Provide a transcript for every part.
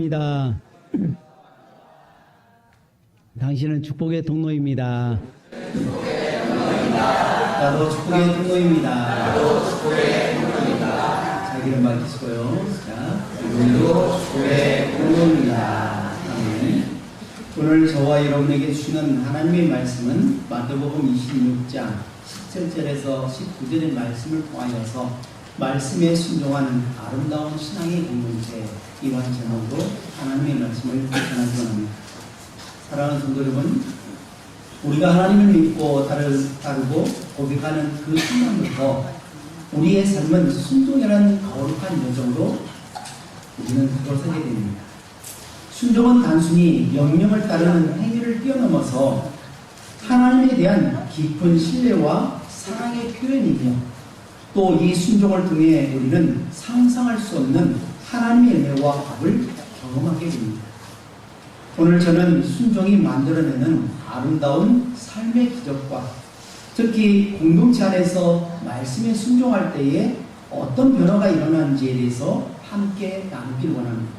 축복합니다. 당신은 축복의 통로입니다. 나도 축복의 통로입니다. 자기를 밝히시고요. 자, 우리도 축복의 통로입니다. 아멘. 오늘 저와 여러분에게 주시는 하나님의 말씀은 마태복음 26장 17절에서 19절의 말씀을 통하여서 말씀에 순종하는 아름다운 신앙의 공동체, 이런 제목으로 하나님의 말씀을 전하기 원합니다. 사랑하는 성도 여러분, 우리가 하나님을 믿고 따르고 고백하는 그 순간부터 우리의 삶은 순종이라는 거룩한 여정으로 우리는 들어서게 됩니다. 순종은 단순히 명령을 따르는 행위를 뛰어넘어서 하나님에 대한 깊은 신뢰와 사랑의 표현이며, 또 이 순종을 통해 우리는 상상할 수 없는 하나님의 은혜와 밥을 경험하게 됩니다. 오늘 저는 순종이 만들어내는 아름다운 삶의 기적과 특히 공동체 안에서 말씀에 순종할 때에 어떤 변화가 일어나는지에 대해서 함께 나누길 원합니다.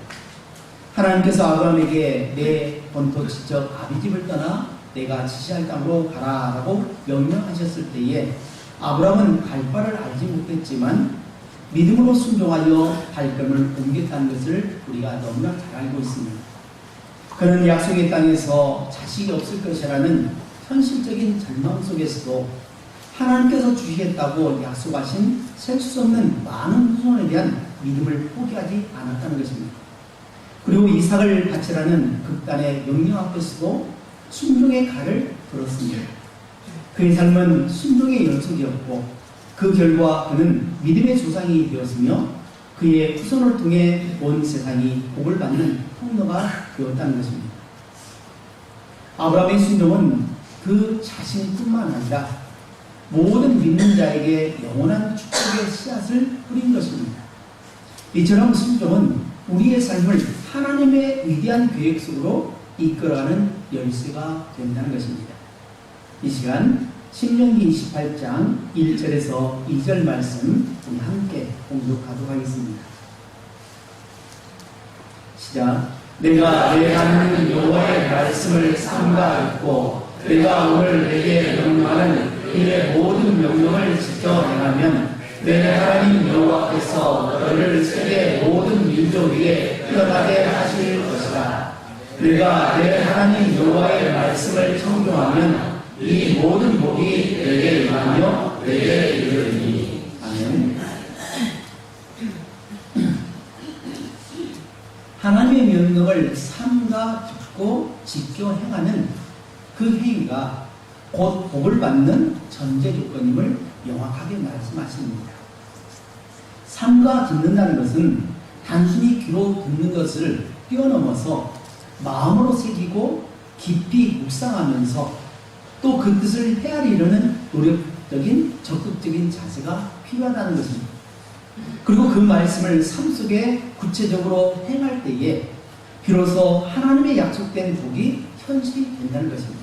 하나님께서 아브라함에게 내 본토 지적 아비집을 떠나 내가 지시할 땅으로 가라라고 명령하셨을 때에 아브라함은 갈 바를 알지 못했지만 믿음으로 순종하여 발걸음을 옮겼다는 것을 우리가 너무나 잘 알고 있습니다. 그는 약속의 땅에서 자식이 없을 것이라는 현실적인 절망 속에서도 하나님께서 주시겠다고 약속하신 셀 수 없는 많은 후손에 대한 믿음을 포기하지 않았다는 것입니다. 그리고 이삭을 바치라는 극단의 명령 앞에서도 순종의 칼을 들었습니다. 그의 삶은 순종의 연속이었고, 그 결과 그는 믿음의 조상이 되었으며 그의 후손을 통해 온 세상이 복을 받는 통로가 되었다는 것입니다. 아브라함의 순종은 그 자신뿐만 아니라 모든 믿는 자에게 영원한 축복의 씨앗을 뿌린 것입니다. 이처럼 순종은 우리의 삶을 하나님의 위대한 계획 속으로 이끌어가는 열쇠가 된다는 것입니다. 이 시간 신명기 28장 1절에서 2절 말씀 우리 함께 공독하도록 하겠습니다. 시작. 내가 내 하나님 여호와의 말씀을 삼가 듣고 내가 오늘 내게 명령하는 이의 모든 명령을 지켜 행하면 내 하나님 여호와께서 너를 세계 모든 민족 위에 뛰어나게 하실 것이다. 내가 내 하나님 여호와의 말씀을 청종하면 이 모든 복이 내게 임하며 내게 이르리니. 아멘. 하나님의 명령을 삼가 듣고 지켜 행하는 그 행위가 곧 복을 받는 전제 조건임을 명확하게 말씀하십니다. 삼가 듣는다는 것은 단순히 귀로 듣는 것을 뛰어넘어서 마음으로 새기고 깊이 묵상하면서 또 그 뜻을 헤아리려는 노력적인 적극적인 자세가 필요하다는 것입니다. 그리고 그 말씀을 삶 속에 구체적으로 행할 때에 비로소 하나님의 약속된 복이 현실이 된다는 것입니다.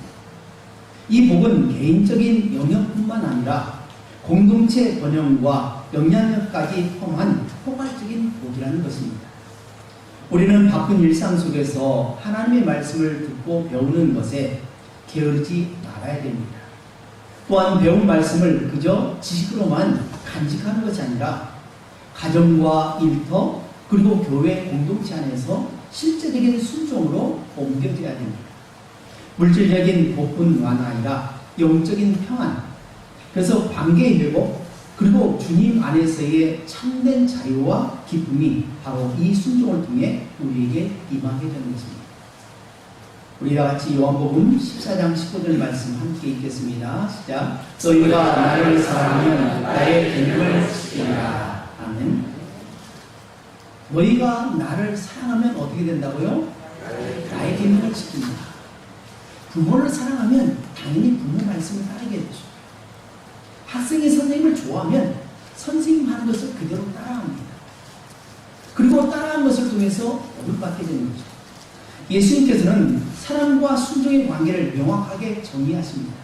이 복은 개인적인 영역뿐만 아니라 공동체 번영과 영향력까지 포함한 포괄적인 복이라는 것입니다. 우리는 바쁜 일상 속에서 하나님의 말씀을 듣고 배우는 것에 게으르지 말아야 됩니다. 또한 배운 말씀을 그저 지식으로만 간직하는 것이 아니라 가정과 일터 그리고 교회 공동체 안에서 실제적인 순종으로 옮겨져야 됩니다. 물질적인 복뿐만 아니라 영적인 평안, 그래서 관계의 회복, 그리고 주님 안에서의 참된 자유와 기쁨이 바로 이 순종을 통해 우리에게 임하게 되는 것입니다. 우리 다 같이 요한복음 14장 19절 말씀 함께 읽겠습니다. 시작. 너희가 나를 사랑하면 나의 계명을 지키라. 아멘. 너희가 나를 사랑하면 어떻게 된다고요? 나의 계명을 지킵니다. 부모를 사랑하면 당연히 부모 말씀을 따르게 되죠. 학생이 선생님을 좋아하면 선생님 하는 것을 그대로 따라합니다. 그리고 따라한 것을 통해서 복을 받게 되는 거죠. 예수님께서는 사랑과 순종의 관계를 명확하게 정의하십니다.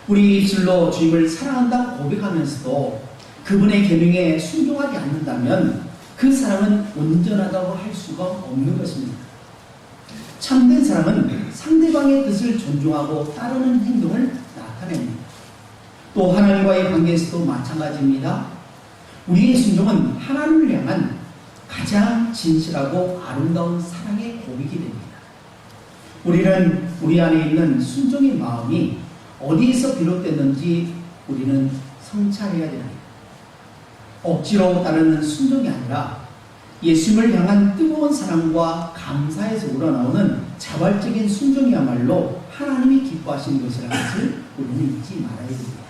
우리 입술로 주님을 사랑한다고 고백하면서도 그분의 계명에 순종하지 않는다면 그 사람은 온전하다고 할 수가 없는 것입니다. 참된 사람은 상대방의 뜻을 존중하고 따르는 행동을 나타냅니다. 또 하나님과의 관계에서도 마찬가지입니다. 우리의 순종은 하나님을 향한 가장 진실하고 아름다운 사랑의 고백이 됩니다. 우리는 우리 안에 있는 순종의 마음이 어디에서 비롯됐는지 우리는 성찰해야 됩니다. 억지로 따르는 순종이 아니라 예수님을 향한 뜨거운 사랑과 감사에서 우러나오는 자발적인 순종이야말로 하나님이 기뻐하시는 것이라는 것을 우리는 잊지 말아야 됩니다.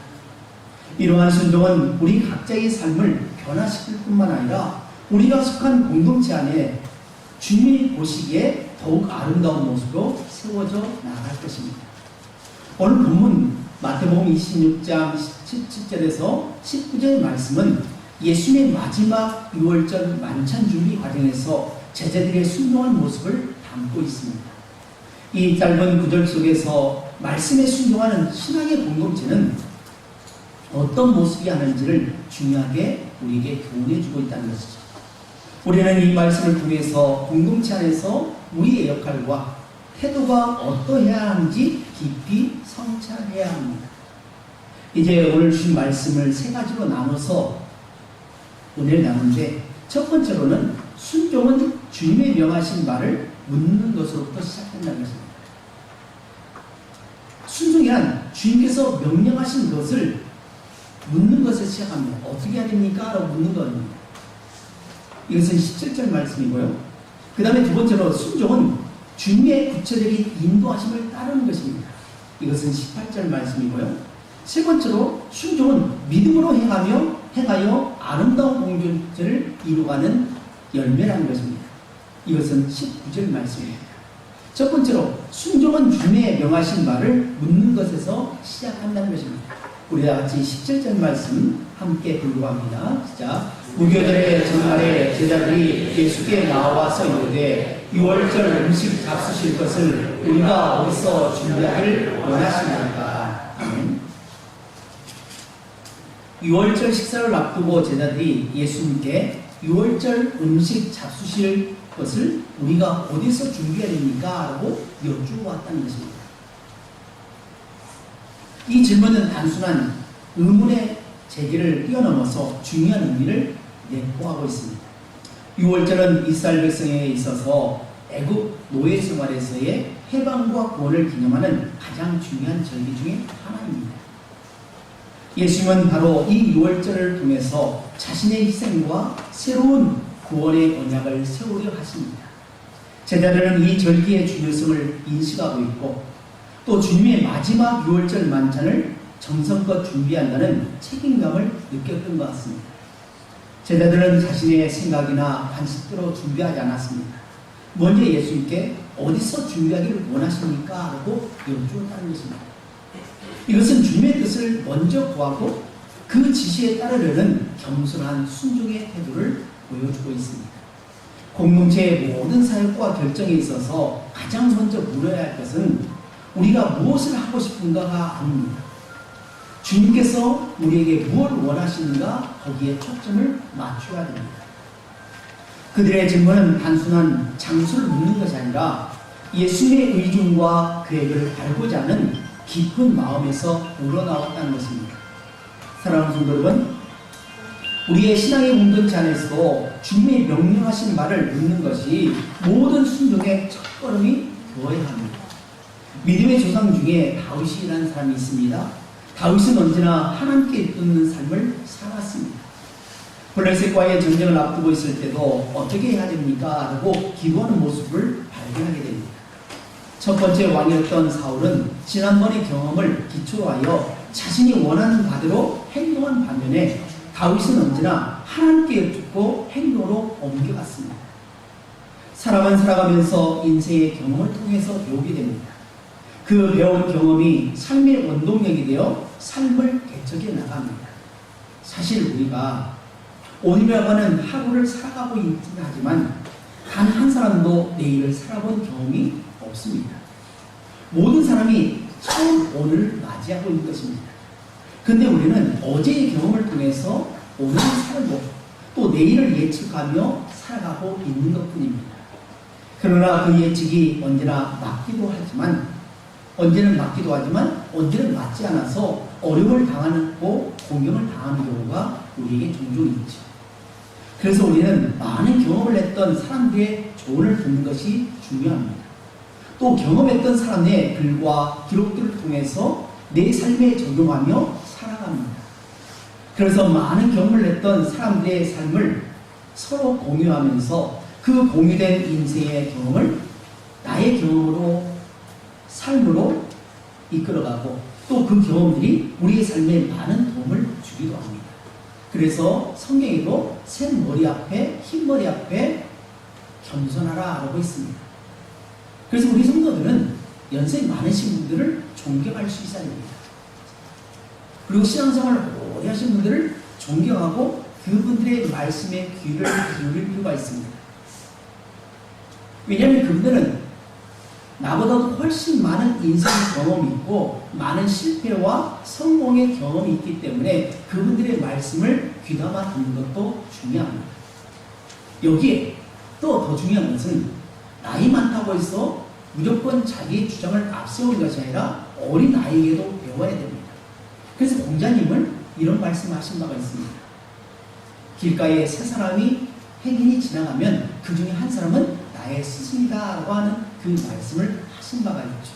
이러한 순종은 우리 각자의 삶을 변화시킬 뿐만 아니라 우리가 속한 공동체 안에 주님이 보시기에 더욱 아름다운 모습으로 세워져 나갈 것입니다. 오늘 본문 마태복음 26장 17절에서 19절의 말씀은 예수님의 마지막 유월절 만찬 준비 과정에서 제자들의 순종한 모습을 담고 있습니다. 이 짧은 구절 속에서 말씀에 순종하는 신앙의 공동체는 어떤 모습이 하는지를 중요하게 우리에게 교훈해주고 있다는 것이죠. 우리는 이 말씀을 통해서 공동체 안에서 우리의 역할과 태도가 어떠해야 하는지 깊이 성찰해야 합니다. 이제 오늘 주신 말씀을 세 가지로 나눠서 은혜를 나누는데, 첫 번째로는 순종은 주님의 명하신 말을 묻는 것으로부터 시작된다는 것입니다. 순종이란 주님께서 명령하신 것을 묻는 것에 시작합니다. 어떻게 해야 됩니까? 라고 묻는 겁니다. 이것은 17절 말씀이고요. 그 다음에 두 번째로 순종은 주님의 구체적인 인도하심을 따르는 것입니다. 이것은 18절 말씀이고요. 세 번째로 순종은 믿음으로 행하여 아름다운 공동체를 이루어가는 열매라는 것입니다. 이것은 19절 말씀입니다. 첫 번째로 순종은 주님의 명하신 말을 묻는 것에서 시작한다는 것입니다. 우리 다 같이 17절 말씀 함께 불구합니다. 자, 무교절의 전날에 제자들이 예수께 나와서 이르되 유월절 음식 잡수실 것을 우리가 어디서 준비하기를 원하시나이까. 아멘. 유월절 식사를 앞두고 제자들이 예수님께 유월절 음식 잡수실 것을 우리가 어디서 준비해야 됩니까? 라고 여쭈어 왔다는 것입니다. 이 질문은 단순한 의문의 제기를 뛰어넘어서 중요한 의미를 내포하고 있습니다. 유월절은 이스라엘 백성에 있어서 애굽 노예 생활에서의 해방과 구원을 기념하는 가장 중요한 절기 중에 하나입니다. 예수님은 바로 이 유월절을 통해서 자신의 희생과 새로운 구원의 언약을 세우려 하십니다. 제자들은 이 절기의 중요성을 인식하고 있고 또 주님의 마지막 유월절 만찬을 정성껏 준비한다는 책임감을 느꼈던 것 같습니다. 제자들은 자신의 생각이나 관습대로 준비하지 않았습니다. 먼저 예수님께 어디서 준비하기를 원하십니까? 라고 여쭈었다는 것입니다. 이것은 주님의 뜻을 먼저 구하고 그 지시에 따르려는 겸손한 순종의 태도를 보여주고 있습니다. 공동체의 모든 사역과 결정에 있어서 가장 먼저 물어야 할 것은 우리가 무엇을 하고 싶은가가 아닙니다. 주님께서 우리에게 무엇을 원하시는가 거기에 초점을 맞춰야 됩니다. 그들의 질문은 단순한 장소를 묻는 것이 아니라 예수님의 의중과 계획을 알고자 하는 깊은 마음에서 우러나왔다는 것입니다. 사랑하는 성도 여러분, 우리의 신앙의 공동체 안에서도 주님의 명령하신 말을 묻는 것이 모든 순종의 첫걸음이 되어야 합니다. 믿음의 조상 중에 다윗이라는 사람이 있습니다. 다윗은 언제나 하나님께 듣는 삶을 살았습니다. 블레셋과의 전쟁을 앞두고 있을 때도 어떻게 해야 됩니까? 라고 기도하는 모습을 발견하게 됩니다. 첫 번째 왕이었던 사울은 지난번의 경험을 기초로 하여 자신이 원하는 바대로 행동한 반면에 다윗은 언제나 하나님께 듣고 행동으로 옮겨갔습니다. 사람은 살아가면서 인생의 경험을 통해서 배우게 됩니다. 그 배운 경험이 삶의 원동력이 되어 삶을 개척해 나갑니다. 사실 우리가 오늘이라고 하는 하루를 살아가고 있긴 하지만 단 한 사람도 내일을 살아본 경험이 없습니다. 모든 사람이 처음 오늘을 맞이하고 있는 것입니다. 근데 우리는 어제의 경험을 통해서 오늘을 살고 또 내일을 예측하며 살아가고 있는 것뿐입니다. 그러나 그 예측이 언제나 맞기도 하지만 언제는 맞지 않아서 어려움을 당하고 공경을 당하는 경우가 우리에게 종종 있죠. 그래서 우리는 많은 경험을 했던 사람들의 조언을 듣는 것이 중요합니다. 또 경험했던 사람의 글과 기록들을 통해서 내 삶에 적용하며 살아갑니다. 그래서 많은 경험을 했던 사람들의 삶을 서로 공유하면서 그 공유된 인생의 경험을 나의 경험으로 삶으로 이끌어가고 또 그 경험들이 우리의 삶에 많은 도움을 주기도 합니다. 그래서 성경에도 센 머리 앞에 흰 머리 앞에 겸손하라 라고 있습니다. 그래서 우리 성도들은 연세 많으신 분들을 존경할 수 있어야 됩니다. 그리고 신앙생활을 오래 하신 분들을 존경하고 그분들의 말씀에 귀를 기울일 필요가 있습니다. 왜냐하면 그분들은 나보다도 훨씬 많은 인생 경험이 있고 많은 실패와 성공의 경험이 있기 때문에 그분들의 말씀을 귀담아 듣는 것도 중요합니다. 여기에 또 더 중요한 것은 나이 많다고 해서 무조건 자기의 주장을 앞세우는 것이 아니라 어린 아이에게도 배워야 됩니다. 그래서 공자님은 이런 말씀하신 바가 있습니다. 길가에 세 사람이 행인이 지나가면 그 중에 한 사람은 나의 스승이다 라고 하는 그 말씀을 하신 바가 있죠.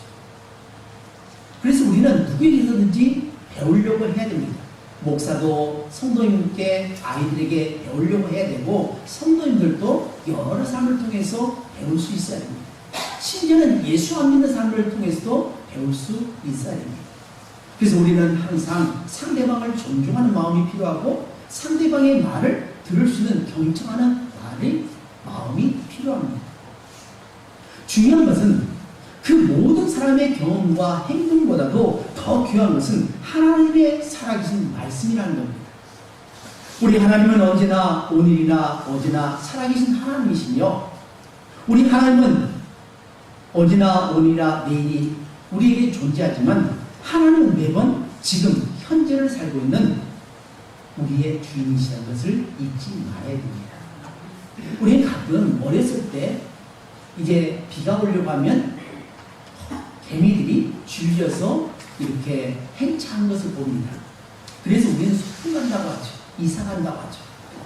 그래서 우리는 누구에게서든지 배우려고 해야 됩니다. 목사도 성도님께 아이들에게 배우려고 해야 되고 성도님들도 여러 사람을 통해서 배울 수 있어야 됩니다. 심지어는 예수 안 믿는 사람을 통해서도 배울 수 있어야 됩니다. 그래서 우리는 항상 상대방을 존중하는 마음이 필요하고 상대방의 말을 들을 수 있는 경청하는 마음이 필요합니다. 중요한 것은 그 모든 사람의 경험과 행동보다도 더 귀한 것은 하나님의 살아계신 말씀이라는 겁니다. 우리 하나님은 언제나 오늘이나 어제나 살아계신 하나님이시며 우리 하나님은 언제나 오늘이나 내일이 우리에게 존재하지만 하나님은 매번 지금 현재를 살고 있는 우리의 주인이시라는 것을 잊지 말아야 됩니다. 우리는 가끔 어렸을 때 이제 비가 오려고 하면 개미들이 줄여서 이렇게 행차한 것을 봅니다. 그래서 우리는 소풍 간다고 하죠. 이사 간다고 하죠.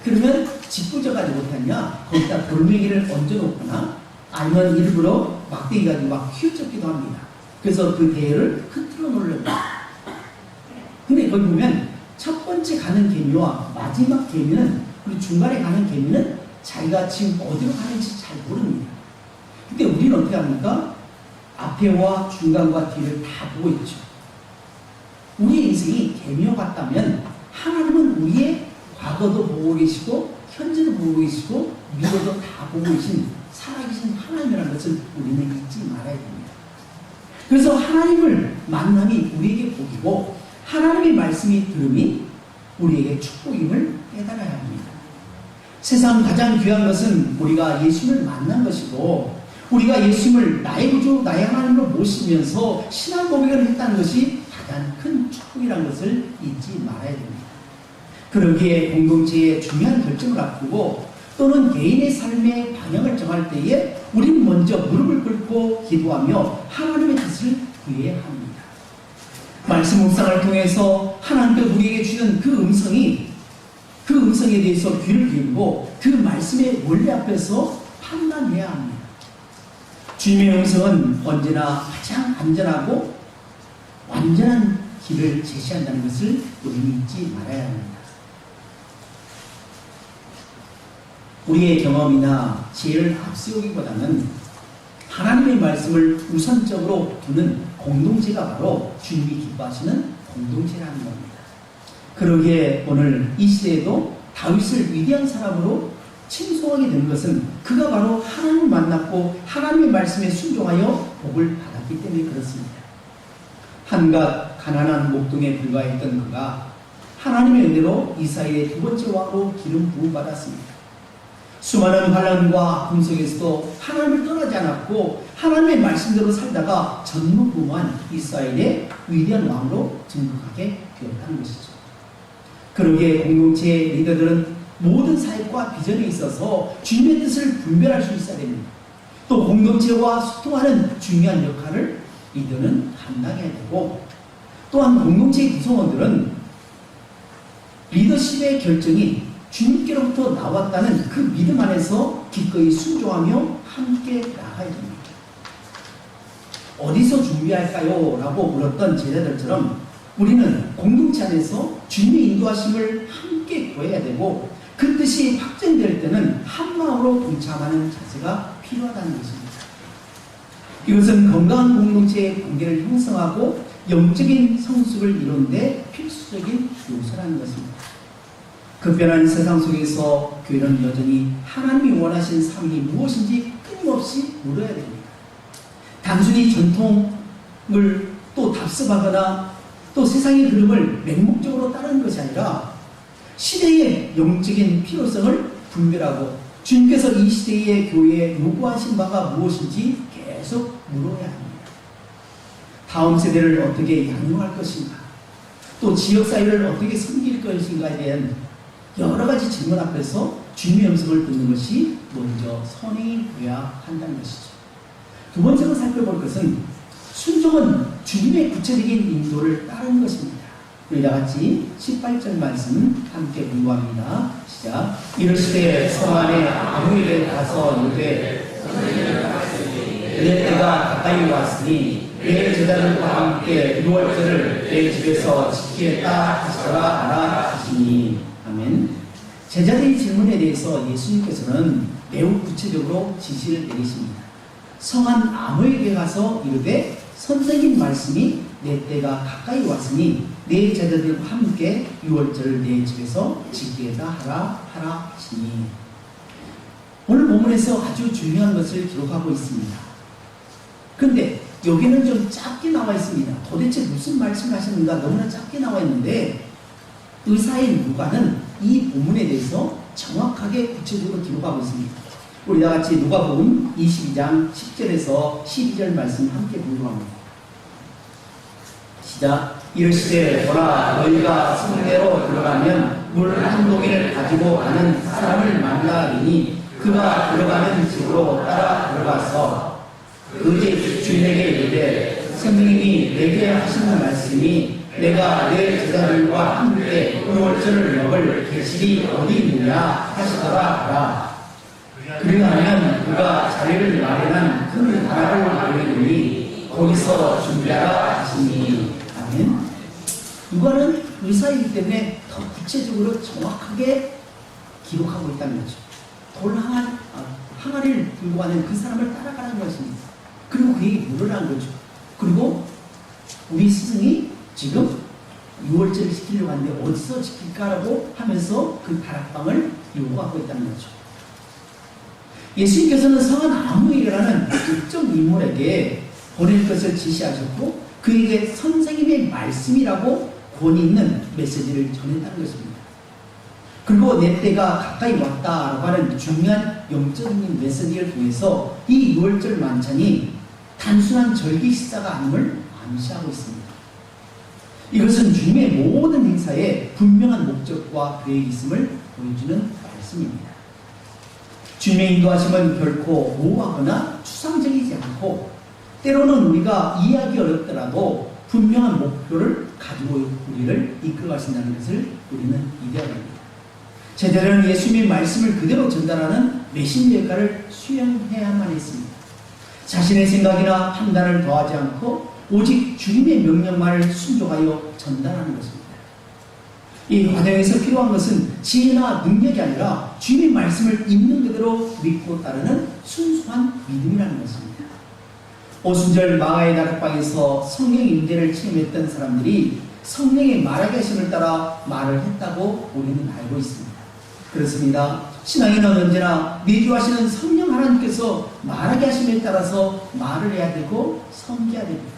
그러면 짓궂어 가지 못하냐 거기다 돌멩이를 얹어놓거나 아니면 일부러 막대기 가지고 막 휘어잡기도 합니다. 그래서 그 대열을 흐트러 놓으려고. 근데 거기 보면 첫 번째 가는 개미와 마지막 개미는 그리고 중간에 가는 개미는 자기가 지금 어디로 가는지 잘 모릅니다. 근데 우리는 어떻게 합니까? 앞에와 중간과 뒤를 다 보고 있죠. 우리의 인생이 개미와 같다면 하나님은 우리의 과거도 보고 계시고 현재도 보고 계시고 미래도 다 보고 계신 살아계신 하나님이라는 것을 우리는 잊지 말아야 됩니다. 그래서 하나님을 만남이 우리에게 복이고 하나님의 말씀이 들음이 우리에게 축복임을 깨달아야 합니다. 세상 가장 귀한 것은 우리가 예수님을 만난 것이고 우리가 예수님을 나의 구주 나의 하나님으로 모시면서 신앙 고백을 했다는 것이 가장 큰 축복이라는 것을 잊지 말아야 됩니다. 그러기에 공동체의 중요한 결정을 앞두고 또는 개인의 삶의 방향을 정할 때에 우리는 먼저 무릎을 꿇고 기도하며 하나님의 뜻을 구해야 합니다. 말씀 묵상을 통해서 하나님께서 우리에게 주는 그 음성에 대해서 귀를 기울이고 그 말씀의 원리 앞에서 판단해야 합니다. 주님의 음성은 언제나 가장 안전하고 완전한 길을 제시한다는 것을 우리는 잊지 말아야 합니다. 우리의 경험이나 지혜를 앞세우기보다는 하나님의 말씀을 우선적으로 두는 공동체가 바로 주님이 기뻐하시는 공동체라는 겁니다. 그러기에 오늘 이 시대에도 다윗을 위대한 사람으로 칭송하게 된 것은 그가 바로 하나님을 만났고 하나님의 말씀에 순종하여 복을 받았기 때문에 그렇습니다. 한갓 가난한 목동에 불과했던 그가 하나님의 은혜로 이스라엘의 두 번째 왕으로 기름 부음 받았습니다. 수많은 환난과 아픔 속에서도 하나님을 떠나지 않았고 하나님의 말씀대로 살다가 전무후무한 이스라엘의 위대한 왕으로 등극하게 되었다는 것이죠. 그러기에 공동체의 리더들은 모든 사역과 비전에 있어서 주님의 뜻을 분별할 수 있어야 됩니다. 또 공동체와 소통하는 중요한 역할을 리더는 감당해야 되고, 또한 공동체의 구성원들은 리더십의 결정이 주님께로부터 나왔다는 그 믿음 안에서 기꺼이 순종하며 함께 나가야 됩니다. 어디서 준비할까요? 라고 물었던 제자들처럼 우리는 공동체 안에서 주님의 인도하심을 함께 구해야 되고, 그 뜻이 확정될 때는 한마음으로 동참하는 자세가 필요하다는 것입니다. 이것은 건강한 공동체의 관계를 형성하고 영적인 성숙을 이루는 데 필수적인 요소라는 것입니다. 급변한 세상 속에서 교회는 여전히 하나님이 원하신 삶이 무엇인지 끊임없이 물어야 됩니다. 단순히 전통을 또 답습하거나 또 세상의 흐름을 맹목적으로 따르는 것이 아니라 시대의 영적인 필요성을 분별하고 주님께서 이 시대의 교회에 요구하신 바가 무엇인지 계속 물어야 합니다. 다음 세대를 어떻게 양육할 것인가, 또 지역사회를 어떻게 섬길 것인가에 대한 여러 가지 질문 앞에서 주님의 음성을 듣는 것이 먼저 선행이 되어야 한다는 것이죠. 두 번째로 살펴볼 것은 순종은 주님의 구체적인 인도를 따르는 것입니다. 우리 다 같이 18절 말씀 함께 공부합니다. 시작. 이르시되 성 안에 아무 일에 가서 이르되 내 때가 가까이 왔으니 내 제자들과 함께 유월절을 내 집에서 지키겠다 하시더라 하라 하시니. 아멘. 제자들의 질문에 대해서 예수님께서는 매우 구체적으로 지시를 내리십니다. 성한 아무에게 가서 이르되 선생님 말씀이 내 때가 가까이 왔으니 내 제자들과 함께 유월절을 내 집에서 지키겠다 하라 하시니. 오늘 본문에서 아주 중요한 것을 기록하고 있습니다. 근데 여기는 좀 짧게 나와 있습니다. 도대체 무슨 말씀을 하시는가 너무나 짧게 나와 있는데, 의사인 누가는 이 본문에 대해서 정확하게 구체적으로 기록하고 있습니다. 우리 다 같이 누가복음 22장 10절에서 12절 말씀 함께 공부합니다. 시작. 이르시되 보라 너희가 성내로 들어가면 물 한 동이를 가지고 가는 사람을 만나리니 그가 들어가는 집으로 따라 들어가서 그 집 주인에게 이르되 선생님이 내게 하시는 말씀이 내가 내 제자들과 함께 유월절을 먹을 계실이 어디 있느냐 하시더라 하라. 그리하면 그가 자리를 마련한 그 나라를 보이더니 거기서 준비하라 하시니. 아멘. 누가는 의사이기 때문에 더 구체적으로 정확하게 기록하고 있다는 거죠. 항아리를 들고 가는 그 사람을 따라가는 것입니다. 그리고 그에게 물으라는 거죠. 그리고 우리 스승이 지금 유월절을 지키려고 하는데 어디서 지킬까라고 하면서 그 다락방을 요구하고 있다는 거죠. 예수님께서는 성한 아무이라는 특정 인물에게 보낼 것을 지시하셨고 그에게 선생님의 말씀이라고 권위 있는 메시지를 전했다는 것입니다. 그리고 내 때가 가까이 왔다라고 하는 중요한 영적인 메시지를 통해서 이 유월절 만찬이 단순한 절기 식사가 아님을 암시하고 있습니다. 이것은 주님의 모든 행사에 분명한 목적과 계획이 있음을 보여주는 말씀입니다. 주님의 인도하심은 결코 모호하거나 추상적이지 않고 때로는 우리가 이해하기 어렵더라도 분명한 목표를 가지고 우리를 이끌어가신다는 것을 우리는 이해해야 됩니다. 제자들은 예수님의 말씀을 그대로 전달하는 메신저 역할을 수행해야만 했습니다. 자신의 생각이나 판단을 더하지 않고 오직 주님의 명령만을 순종하여 전달하는 것입니다. 이 과정에서 필요한 것은 지혜나 능력이 아니라 주님의 말씀을 있는 그대로 믿고 따르는 순수한 믿음이라는 것입니다. 오순절 마가의 다락방에서 성령 임재를 체험했던 사람들이 성령의 말하게 하심을 따라 말을 했다고 우리는 알고 있습니다. 그렇습니다. 신앙에는 언제나 내주하시는 성령 하나님께서 말하게 하심에 따라서 말을 해야 되고 섬겨야 됩니다.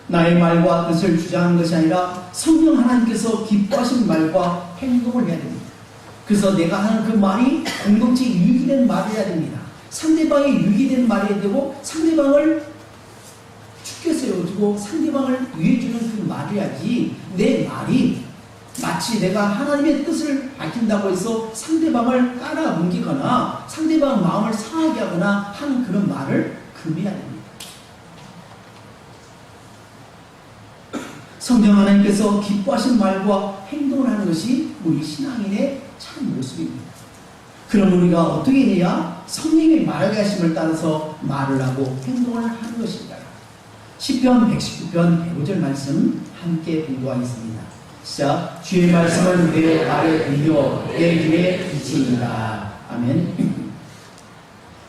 나의 말과 뜻을 주장하는 것이 아니라 성령 하나님께서 기뻐하신 말과 행동을 해야 됩니다. 그래서 내가 하는 그 말이 공동체에 유익이 되는 말을 해야 됩니다. 상대방에 유익이 되는 말이 해야 되고 상대방을 죽게 세워주고 상대방을 위해 주는 그 말을 해야지 내 말이 마치 내가 하나님의 뜻을 밝힌다고 해서 상대방을 깔아뭉개거나 상대방 마음을 상하게 하거나 하는 그런 말을 금해야 됩니다. 성경 하나님께서 기뻐하신 말과 행동을 하는 것이 우리 신앙인의 참 모습입니다. 그럼 우리가 어떻게 해야 성령의 말하게 하심을 따라서 말을 하고 행동을 하는 것일까요? 시편 119편 105절 말씀 함께 공부하겠습니다. 시작. 주의 말씀은 내 발의 빛이요 내 길의 빛입니다. 아멘.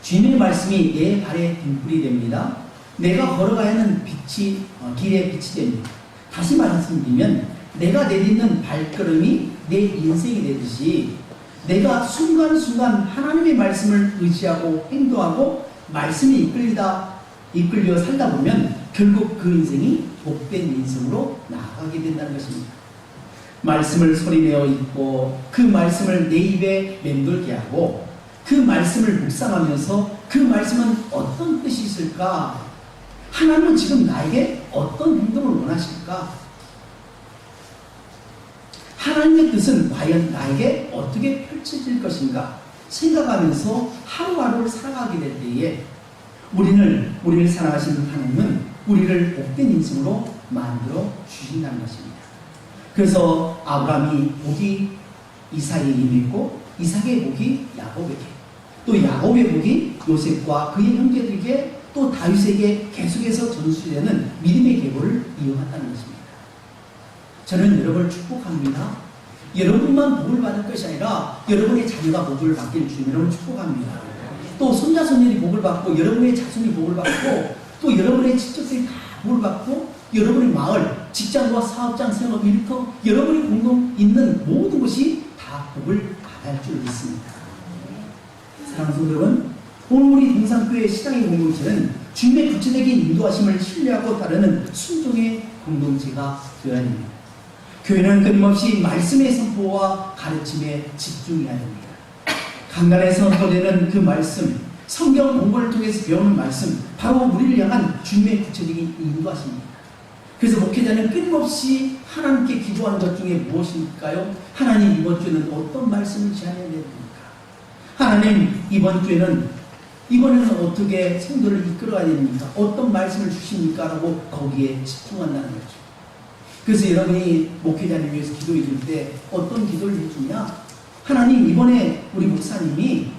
주님의 말씀이 내 발의 등불이 됩니다. 내가 걸어가야 하는 길의 빛이 됩니다. 다시 말씀드리면 내가 내딛는 발걸음이 내 인생이 되듯이 내가 순간순간 하나님의 말씀을 의지하고 행동하고 말씀에 이끌려 살다 보면 결국 그 인생이 복된 인생으로 나아가게 된다는 것입니다. 말씀을 소리내어 읽고 그 말씀을 내 입에 맴돌게 하고 그 말씀을 묵상하면서 그 말씀은 어떤 뜻이 있을까? 하나님은 지금 나에게 어떤 행동을 원하실까? 하나님의 뜻은 과연 나에게 어떻게 펼쳐질 것인가? 생각하면서 하루하루를 살아가게 될 때에 우리를 사랑하시는 하나님은 우리를 복된 인생으로 만들어 주신다는 것입니다. 그래서 아브라함이 복이 이삭에게 임했고 이삭의 복이 야곱에게 또 야곱의 복이 요셉과 그의 형제들에게 또 다윗에게 계속해서 전수되는 믿음의 계보를 이어갔다는 것입니다. 저는 여러분을 축복합니다. 여러분만 복을 받을 것이 아니라 여러분의 자녀가 복을 받기를 주님 여러분을 축복합니다. 또 손자손녀들이 복을 받고 여러분의 자손이 복을 받고 또 여러분의 친척들이 다 복을 받고 여러분의 마을, 직장과 사업장, 생업, 일터 여러분이 공동 있는 모든 것이 다 복을 받을 줄 믿습니다. 사랑하는 성도 여러분, 오늘 우리 동산교회 신앙의 공동체는 주님의 구체적인 인도하심을 신뢰하고 따르는 순종의 공동체가 되어야 됩니다. 교회는 끊임없이 말씀의 선포와 가르침에 집중해야 됩니다. 간간에 선포되는 그 말씀, 성경 공부를 통해서 배우는 말씀, 바로 우리를 향한 주님의 구체적인 인도하십니다. 그래서 목회자는 끊임없이 하나님께 기도하는 것 중에 무엇일까요? 하나님 이번 주에는 어떤 말씀을 제안해야 됩니까? 하나님 이번에는 어떻게 성도를 이끌어야 됩니까? 어떤 말씀을 주십니까? 라고 거기에 집중한다는 거죠. 그래서 여러분이 목회자를 위해서 기도해 줄 때 어떤 기도를 해주냐? 하나님 이번에 우리 목사님이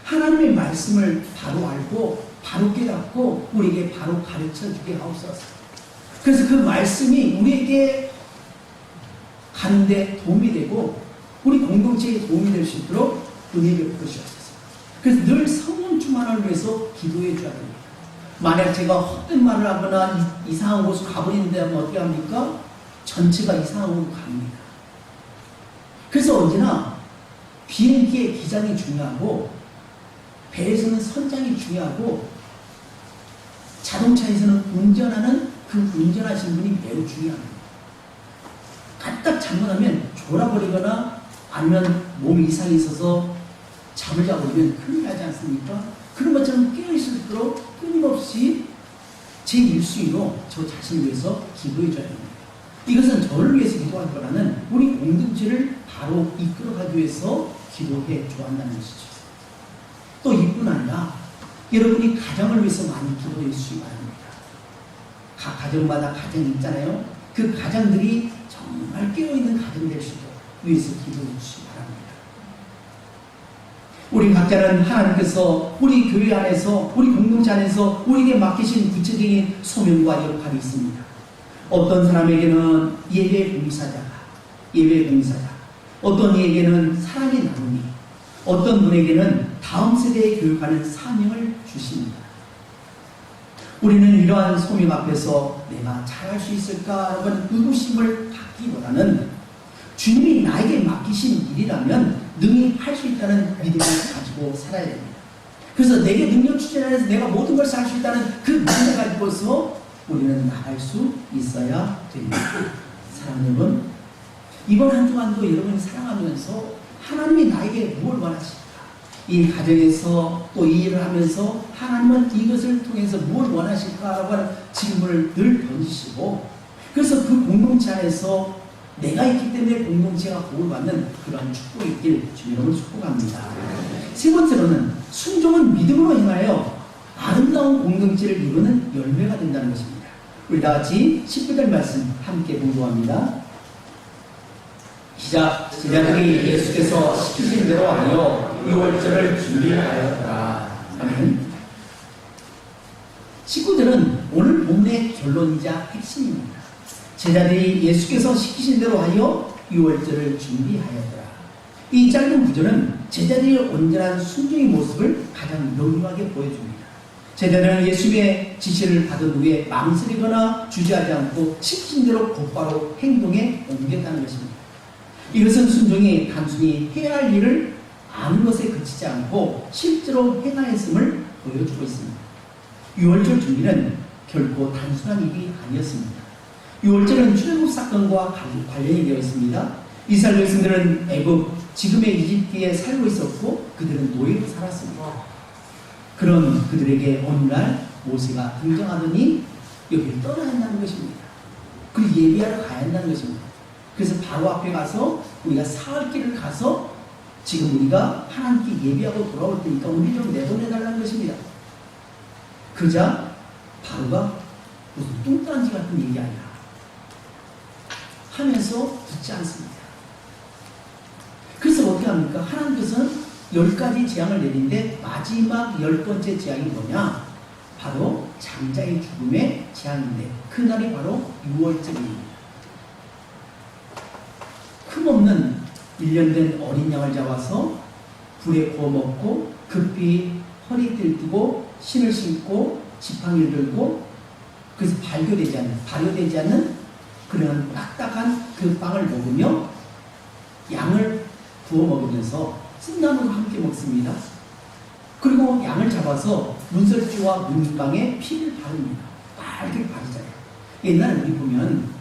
하나님의 말씀을 바로 알고 바로 깨닫고 우리에게 바로 가르쳐주게 하옵소서. 그래서 그 말씀이 우리에게 가는데 도움이 되고 우리 공동체에 도움이 될 수 있도록 은혜 베푸시옵소서. 그래서 늘 성령 충만을 위해서 기도해 줘야 됩니다. 만약 제가 헛된 말을 하거나 이상한 곳을 가버리는데 하면 어떻게 합니까? 전체가 이상한 곳으로 갑니다. 그래서 언제나 비행기의 기장이 중요하고 배에서는 선장이 중요하고 자동차에서는 운전하는 그 운전하시는 분이 매우 중요합니다. 까딱 잘못하면 졸아버리거나 아니면 몸에 이상이 있어서 잠을 자버리면 큰일 나지 않습니까? 그런 것처럼 깨어있을수록 끊임없이 제 1순위로 저 자신을 위해서 기도해줘야 됩니다. 이것은 저를 위해서 기도할 거라는 우리 공동체를 바로 이끌어가기 위해서 기도해 줘야 한다는 것이죠. 또 이뿐 아니라 여러분이 가정을 위해서 많이 기도해 주시기 바랍니다. 각 가정마다 가정이 있잖아요. 그 가정들이 정말 깨어있는 가정 될 수 있도록 위해서 기도해 주시기 바랍니다. 우리 각자는 하나님께서 우리 교회 안에서 우리 공동체 안에서 우리에게 맡기신 구체적인 소명과 역할이 있습니다. 어떤 사람에게는 예배 봉사자, 어떤 이에게는 사랑의 나눔이, 어떤 분에게는 다음 세대에 교육하는 사명을 주십니다. 우리는 이러한 소명 앞에서 내가 잘할 수 있을까라는 의구심을 갖기보다는 주님이 나에게 맡기신 일이라면 능히 할 수 있다는 믿음을 가지고 살아야 됩니다. 그래서 내게 능력 추진해서 내가 모든 것을 할 수 있다는 그 믿음을 가지고서 우리는 나갈 수 있어야 됩니다. 사랑하는 여러분, 이번 한 주간도 여러분이 사랑하면서 하나님이 나에게 무엇을 원하실까? 이 가정에서 또 이 일을 하면서 하나님은 이것을 통해서 무엇을 원하실까라고 하는 질문을 늘 던지시고, 그래서 그 공동체 안에서 내가 있기 때문에 공동체가 복을 받는 그러한 축복이 있길 주님으로 축복합니다. 세 번째로는 순종은 믿음으로 행하여 아름다운 공동체를 이루는 열매가 된다는 것입니다. 우리 다 같이 19절 말씀 함께 공부합니다. 시작. 제자들이 예수께서 시키신 대로 하여 유월절을 준비하였더라. 아멘. 19절은 오늘 본문의 결론이자 핵심입니다. 제자들이 예수께서 시키신 대로 하여 유월절을 준비하였더라. 이 짧은 구절은 제자들의 온전한 순종의 모습을 가장 명료하게 보여줍니다. 제자들은 예수님의 지시를 받은 후에 망설이거나 주저하지 않고 시킨 대로 곧바로 행동에 옮겼다는 것입니다. 이것은 순종이 단순히 해야 할 일을 아는 것에 그치지 않고 실제로 행하였음을 보여주고 있습니다. 유월절 준비는 결코 단순한 일이 아니었습니다. 유월절은 출애굽 사건과 관련이 되어 있습니다. 이스라엘 백성들은 애굽, 지금의 이집트에 살고 있었고 그들은 노예로 살았습니다. 그런 그들에게 어느 날 모세가 등장하더니 여기를 떠나야 한다는 것입니다. 그리고 예비하러 가야 한다는 것입니다. 그래서 바로 앞에 가서 우리가 사흘 길을 가서 지금 우리가 하나님께 예비하고 돌아올 테니까 우리 좀 내보내달라는 것입니다. 그자 바로가 무슨 뚱딴지 같은 얘기 아니야 하면서 듣지 않습니다. 그래서 어떻게 합니까? 하나님께서는 10가지 재앙을 내린데 마지막 10번째 재앙이 뭐냐? 바로 장자의 죽음의 재앙인데 그날이 바로 6월절입니다. 흠없는 1년 된 어린 양을 잡아서 불에 구워 먹고 급히 허리띠를 뜨고 신을 신고 지팡이를 들고 그래서 발효되지 않는 그런 딱딱한 그 빵을 먹으며 양을 구워 먹으면서 쓴나물과 함께 먹습니다. 그리고 양을 잡아서 문설주와 문방에 피를 바릅니다. 빨갛게 바르잖아요. 옛날에 우리 보면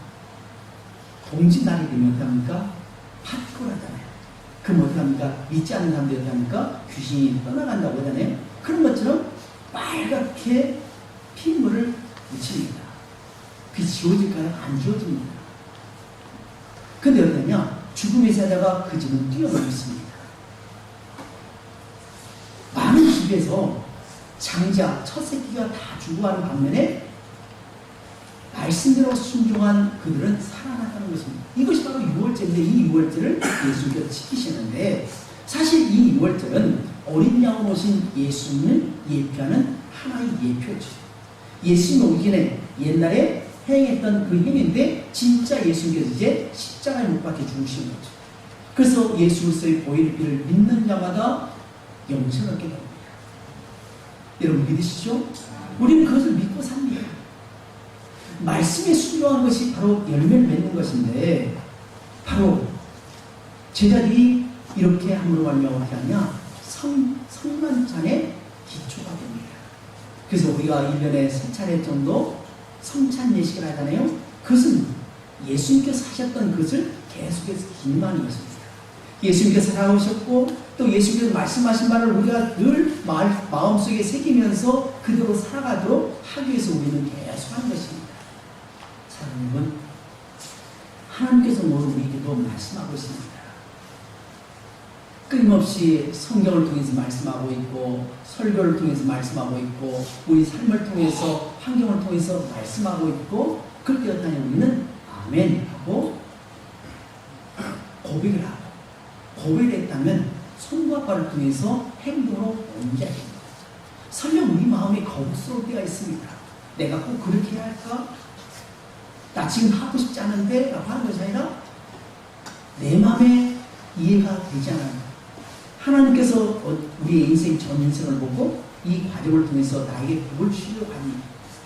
동짓날이 되면 어떻게 합니까? 파티콜하잖아요. 그럼 어떻게 합니까? 믿지 않는 사람들이 어떻게 합니까? 귀신이 떠나간다고 하잖아요. 그런 것처럼 빨갛게 핏물을 묻힙니다. 그게 지워질까요? 안 지워집니다. 근데 어떠냐? 죽음의 사자가 그 집은 뛰어넘습니다. 많은 집에서 장자, 첫 새끼가 다 죽어가는 반면에 말씀대로 순종한 그들은 살아났다는 것입니다. 이것이 바로 6월절인데 이 6월절을 예수님께서 지키시는데 사실 이 6월절은 어린 양으로 오신 예수님을 예표하는 하나의 예표죠. 예수님 오기 전에 옛날에 행했던 그 행인데 진짜 예수님께서 이제 십자가에 못 박혀 죽으신 거죠. 그래서 예수 그리스도의 보혈의 피를 믿는 자마다 영생을 얻게 됩니다. 여러분 믿으시죠? 우리는 그것을 믿고 삽니다. 말씀에 순종한 것이 바로 열매를 맺는 것인데 바로 제자들이 이렇게 함으로 말미암아 어떻게 하냐? 성만찬의 기초가 됩니다. 그래서 우리가 1년에 3차례 정도 성찬 예식을 하잖아요. 그것은 예수님께서 하셨던 것을 계속해서 기념하는 것입니다. 예수님께서 살아오셨고 또 예수님께서 말씀하신 말을 우리가 늘 마음속에 새기면서 그대로 살아가도록 하기 위해서 우리는 계속 하는 것입니다. 사랑하는 하나님께서 오늘 우리에게도 말씀하고 있습니다. 끊임없이 성경을 통해서 말씀하고 있고 설교를 통해서 말씀하고 있고 우리 삶을 통해서 환경을 통해서 말씀하고 있고 그렇게 어떠냐 우리는 아멘 하고 고백을 하고 고백을 했다면 손과 발을 통해서 행동으로 옮겨야 됩니다. 설령 우리 마음에 거북스러울 때가 있습니다. 내가 꼭 그렇게 해야 할까? 나 지금 하고 싶지 않은데 라고 하는 것이 아니라 내 마음에 이해가 되지 않아요. 하나님께서 우리의 인생 전 인생을 보고 이 과정을 통해서 나에게 복을 주시려고 하니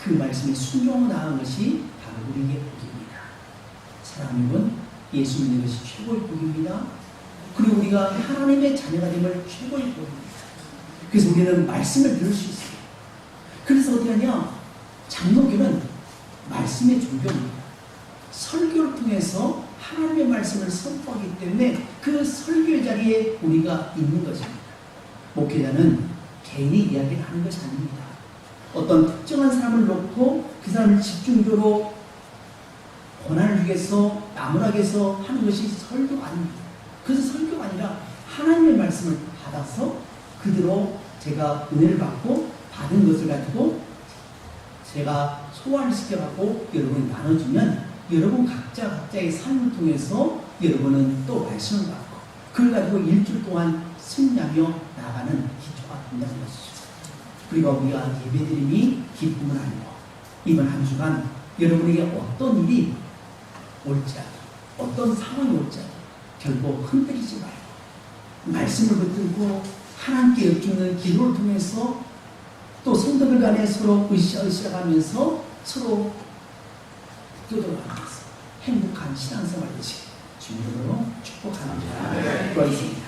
그 말씀에 순종하고 나아간 것이 바로 우리에게 복입니다. 사랑하는 분, 예수 믿는 것이 최고의 복입니다. 그리고 우리가 하나님의 자녀가 됨을 최고의 복입니다. 그래서 우리는 말씀을 들을 수 있어요. 그래서 어떻게 하냐? 장로교는 말씀의 종교입니다. 설교를 통해서 하나님의 말씀을 선포하기 때문에 그 설교의 자리에 우리가 있는 것입니다. 목회자는 개인의 이야기를 하는 것이 아닙니다. 어떤 특정한 사람을 놓고 그 사람을 집중적으로 고난을 주기 위해서 나무락에서 하는 것이 설교가 아닙니다. 그래서 설교가 아니라 하나님의 말씀을 받아서 그대로 제가 은혜를 받고 받은 것을 가지고 제가 소화를 시켜갖고 여러분이 나눠주면 여러분 각자의 삶을 통해서 여러분은 또 말씀을 받고 그걸 가지고 일주일 동안 승리하며 나가는 기초가 된다는 것이죠. 그리고 우리가 예배드림이 기쁨을 알고 이번 한 주간 여러분에게 어떤 일이 올지라도 어떤 상황이 올지라도 결국 흔들리지 말고 말씀을 붙들고 하나님께 여쭙는 기도를 통해서 또 성도들 간에 서로 으쌰으쌰하면서 서로 교도하면서 행복한 신앙생활 되시길 주님으로 축복합니다. 고맙습니다.